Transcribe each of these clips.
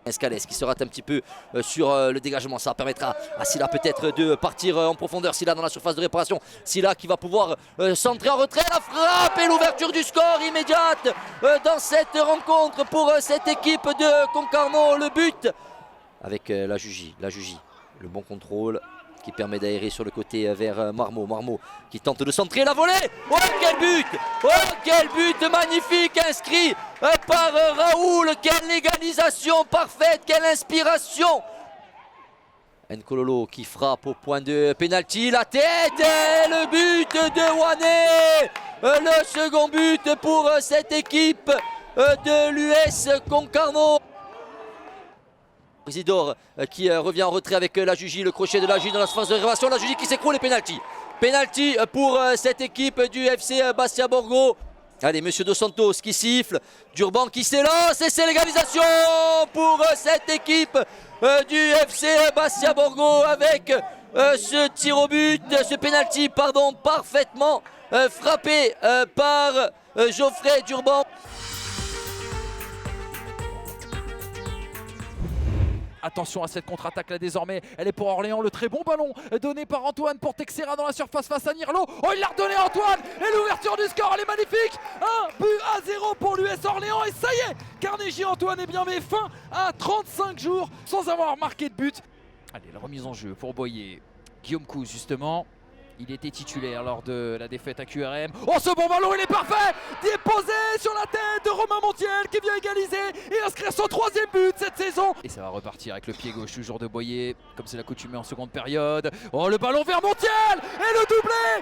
Escalès qui se rate un petit peu sur le dégagement. Ça permettra à Silla peut-être de partir en profondeur. Silla dans la surface de réparation. Silla qui va pouvoir centrer en retrait. La frappe et l'ouverture du score immédiate dans cette rencontre pour cette équipe de Concarneau. Le but avec la Jugie. Le bon contrôle qui permet d'aérer sur le côté vers Marmot. Marmot qui tente de centrer la volée. Oh quel but! Oh quel but magnifique inscrit par Raoul. Quelle légalisation parfaite, quelle inspiration. Nkololo qui frappe au point de pénalty. La tête et le but de Wané. Le second but pour cette équipe de l'US Concarneau. Isidore qui revient en retrait avec la Jugie, le crochet de la Jugie dans la phase de réparation, la Jugie qui s'écroule et pénalty. Pénalty pour cette équipe du FC Bastia Borgo. Allez, Monsieur Dos Santos qui siffle, Durban qui s'élance et c'est l'égalisation pour cette équipe du FC Bastia Borgo avec ce tir au but, ce pénalty pardon, parfaitement frappé par Geoffrey Durban. Attention à cette contre-attaque là désormais, elle est pour Orléans, le très bon ballon donné par Antoine pour Texera dans la surface face à Nirlo. Oh il l'a redonné Antoine et l'ouverture du score elle est magnifique. 1-0 pour l'US Orléans et ça y est, Carnegie Antoine est bien mis fin à 35 jours sans avoir marqué de but. Allez la remise en jeu pour Boyer, Guillaume Couze justement. Il était titulaire lors de la défaite à QRM. Oh ce bon ballon il est parfait. Déposé sur la tête de Romain Montiel qui vient égaliser et inscrire son 3e but cette saison. Et ça va repartir avec le pied gauche toujours de Boyer, comme c'est l'accoutumé en seconde période. Oh le ballon vers Montiel et le doublé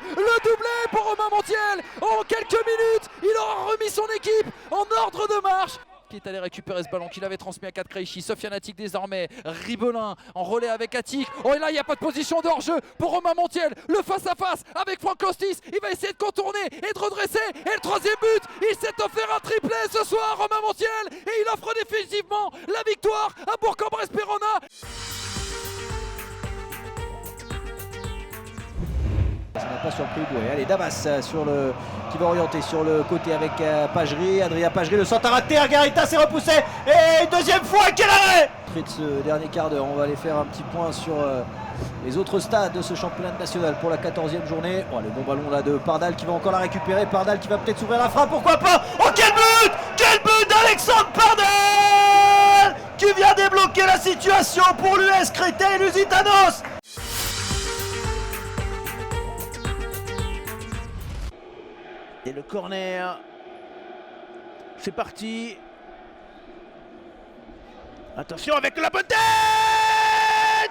pour Romain Montiel. En quelques minutes, il aura remis son équipe en ordre de marche. Qui est allé récupérer ce ballon qu'il avait transmis à Kat Krejci. Sofiane Attic désormais, Ribelin en relais avec Attic. Oh et là il n'y a pas de position de hors-jeu pour Romain Montiel. Le face-à-face avec Franck Costis. Il va essayer de contourner et de redresser. Et le 3e but, il s'est offert un triplé ce soir Romain Montiel. Et il offre définitivement la victoire à Bourg-en-Bresse-Péronne. Ça n'a pas surpris Boué. Allez, Damas qui va orienter sur le côté avec Pagerie. Adrien Pagerie, le centre a raté. Argarita s'est repoussé. Et deuxième fois, quel arrêt! Après de ce dernier quart d'heure, on va aller faire un petit point sur les autres stades de ce championnat national pour la 14e journée. Oh, le bon ballon là de Pardal qui va encore la récupérer. Pardal qui va peut-être s'ouvrir la frappe, pourquoi pas? Oh, quel but! Quel but d'Alexandre Pardal qui vient débloquer la situation pour l'US Créteil-Lusitanos. Et le corner, c'est parti. Attention avec la bonne tête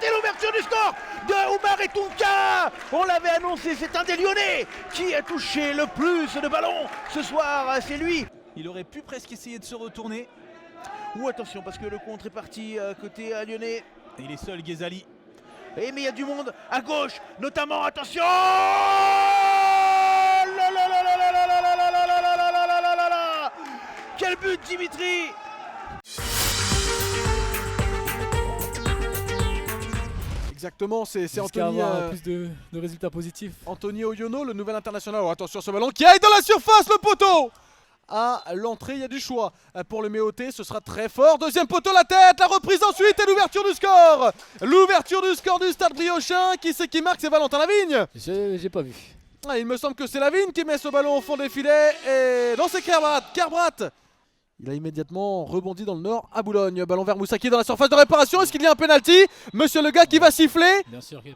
et l'ouverture du score de Oumar Etunka. On l'avait annoncé, c'est un des Lyonnais qui a touché le plus de ballons ce soir, c'est lui. Il aurait pu presque essayer de se retourner. Ou attention parce que le contre est parti côté lyonnais. Et il est seul Ghezali. Et mais il y a du monde à gauche, notamment, attention. Quel but Dimitri! Exactement, c'est Anthony. Plus de résultats positifs. Anthony Oyono, le nouvel international. Oh, attention ce ballon qui aille dans la surface, le poteau! À l'entrée, il y a du choix pour le Méoté, ce sera très fort. Deuxième poteau, la tête, la reprise ensuite et l'ouverture du score. L'ouverture du score du Stade Briochin. Qui c'est qui marque? C'est Valentin Lavigne. J'ai pas vu. Ah, il me semble que c'est Lavigne qui met ce ballon au fond des filets. Et non, c'est Kerbrat. Il a immédiatement rebondi dans le nord à Boulogne. Ballon vers Moussaki dans la surface de réparation. Est-ce qu'il y a un penalty? Monsieur le gars qui va siffler. Bien sûr qu'il y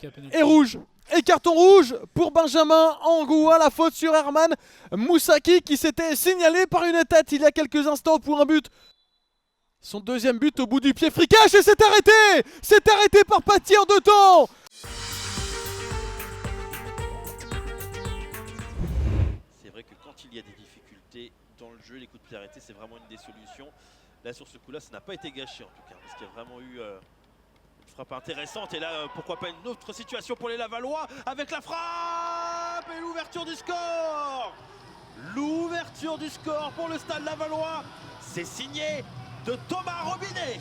a penalty. Et rouge. Et carton rouge pour Benjamin Angoua. La faute sur Herman Moussaki qui s'était signalé par une tête il y a quelques instants pour un but. Son deuxième but au bout du pied. Fricache et c'est arrêté. C'est arrêté par Paty en 2 temps. C'est vrai que quand il y a des difficultés dans le jeu, les coups de pied arrêtés, c'est vraiment une des solutions. Là, sur ce coup-là, ça n'a pas été gâché en tout cas, parce qu'il y a vraiment eu une frappe intéressante. Et là, pourquoi pas une autre situation pour les Lavallois avec la frappe et l'ouverture du score. L'ouverture du score pour le Stade Lavallois, c'est signé de Thomas Robinet. Et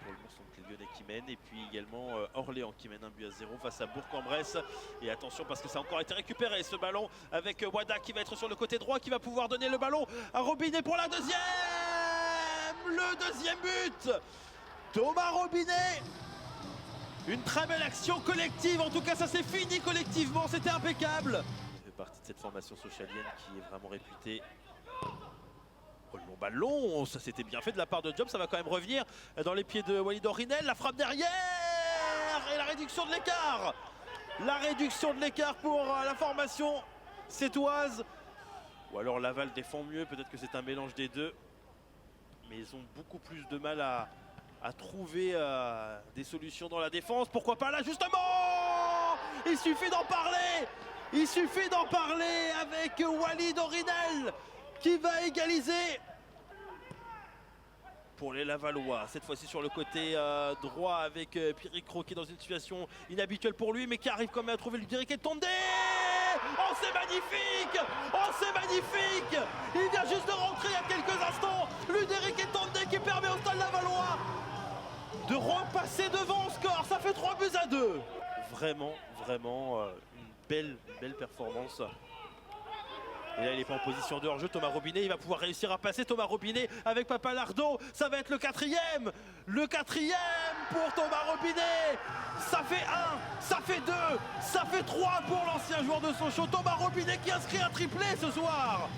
pour le moment, ce sont les Lyonnais qui mène, et puis également Orléans qui mène 1-0 face à Bourg-en-Bresse. Et attention parce que ça a encore été récupéré ce ballon avec Wada qui va être sur le côté droit, qui va pouvoir donner le ballon à Robinet pour la deuxième. Le deuxième but, Thomas Robinet. Une très belle action collective, en tout cas ça s'est fini collectivement, c'était impeccable. Il fait partie de cette formation socialienne qui est vraiment réputée. Oh, le long ballon, ça s'était bien fait de la part de Job, ça va quand même revenir dans les pieds de Walid Orinel, la frappe derrière et la réduction de l'écart. La réduction de l'écart pour la formation sétoise. Ou alors Laval défend mieux, peut-être que c'est un mélange des deux. Mais ils ont beaucoup plus de mal à trouver des solutions dans la défense. Pourquoi pas là justement? Il suffit d'en parler. Il suffit d'en parler avec Walid Orinel qui va égaliser pour les Lavallois. Cette fois-ci sur le côté droit avec Pierrick Roux qui est dans une situation inhabituelle pour lui mais qui arrive quand même à trouver le Luderike Tonde. Oh c'est magnifique! Oh c'est magnifique! Il vient juste de rentrer il y a quelques instants. Luderike Tonde qui permet au Stade Lavallois de repasser devant au score. Ça fait 3-2. Vraiment une belle performance. Et là il n'est pas en position de hors-jeu, Thomas Robinet, il va pouvoir réussir à passer. Thomas Robinet avec Papalardo, ça va être le quatrième pour Thomas Robinet. Ça fait 1, ça fait 2, ça fait 3 pour l'ancien joueur de Sochaux, Thomas Robinet qui inscrit un triplé ce soir.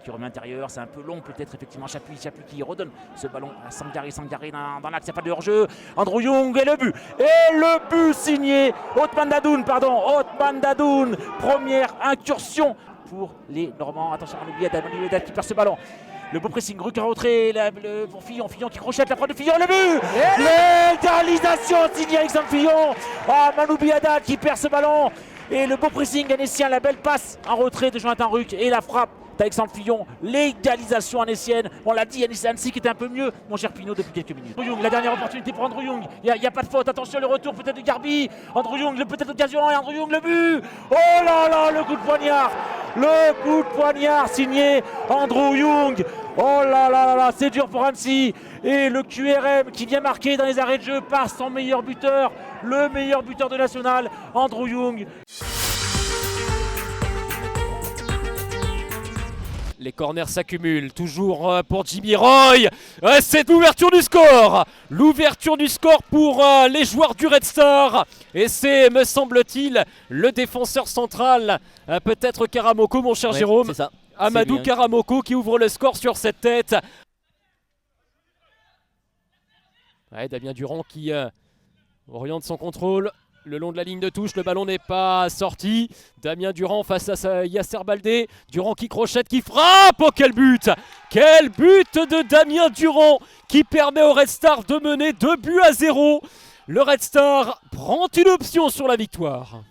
Qui remet intérieur, c'est un peu long peut-être effectivement. Chapuis qui redonne ce ballon à Sangaré dans l'axe, il n'y a pas de hors-jeu. Andrew Young et le but signé Othman Dadoun. Première incursion pour les Normands. Attention à Manoubli qui perd ce ballon. Le beau pressing, Ruck en retrait pour Fillon qui crochette la frappe de Fillon, le but. L'égalisation signée Alexandre Fillon. Manoubli Haddad qui perd ce ballon. Et le beau pressing anécien, la belle passe en retrait de Jonathan Ruck et la frappe d'Alexandre Fillon, l'égalisation anécienne. On l'a dit, Annecy qui était un peu mieux, mon cher Pinot, depuis quelques minutes. Andrew Young, la dernière opportunité pour Andrew Young. Il n'y a pas de faute, attention, le retour peut-être de Garbi. Andrew Young, peut-être l'occasion, et Andrew Young, le but. Oh là là, le coup de poignard signé Andrew Young. Oh là là là, c'est dur pour Annecy. Et le QRM qui vient marquer dans les arrêts de jeu par son meilleur buteur, le meilleur buteur de national, Andrew Young. Les corners s'accumulent, toujours pour Jimmy Roy. C'est l'ouverture du score. L'ouverture du score pour les joueurs du Red Star. Et c'est, me semble-t-il, le défenseur central, peut-être Karamoko, mon cher Jérôme. C'est ça. Amadou Karamoko qui ouvre le score sur cette tête. Ouais, Damien Durand qui oriente son contrôle le long de la ligne de touche, le ballon n'est pas sorti. Damien Durand face à Yasser Baldé. Durand qui crochette, qui frappe. Oh quel but! Quel but de Damien Durand qui permet au Red Star de mener 2-0. Le Red Star prend une option sur la victoire.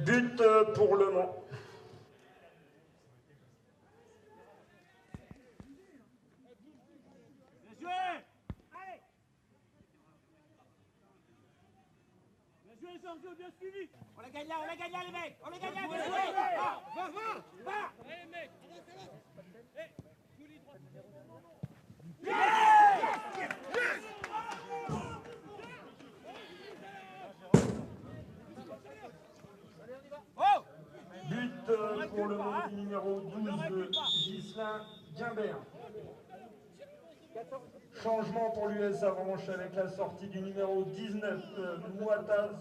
But pour Le Mans. Bien joué. Allez. Bien joué, Sergio, bien suivi. On la gagne là, les mecs. On la gagne là, bien joué. Va. Allez, mec. But pour le Mans numéro 12, Ghislain Guimbert. Changement pour l'US Avranches avec la sortie du numéro 19, Mouataz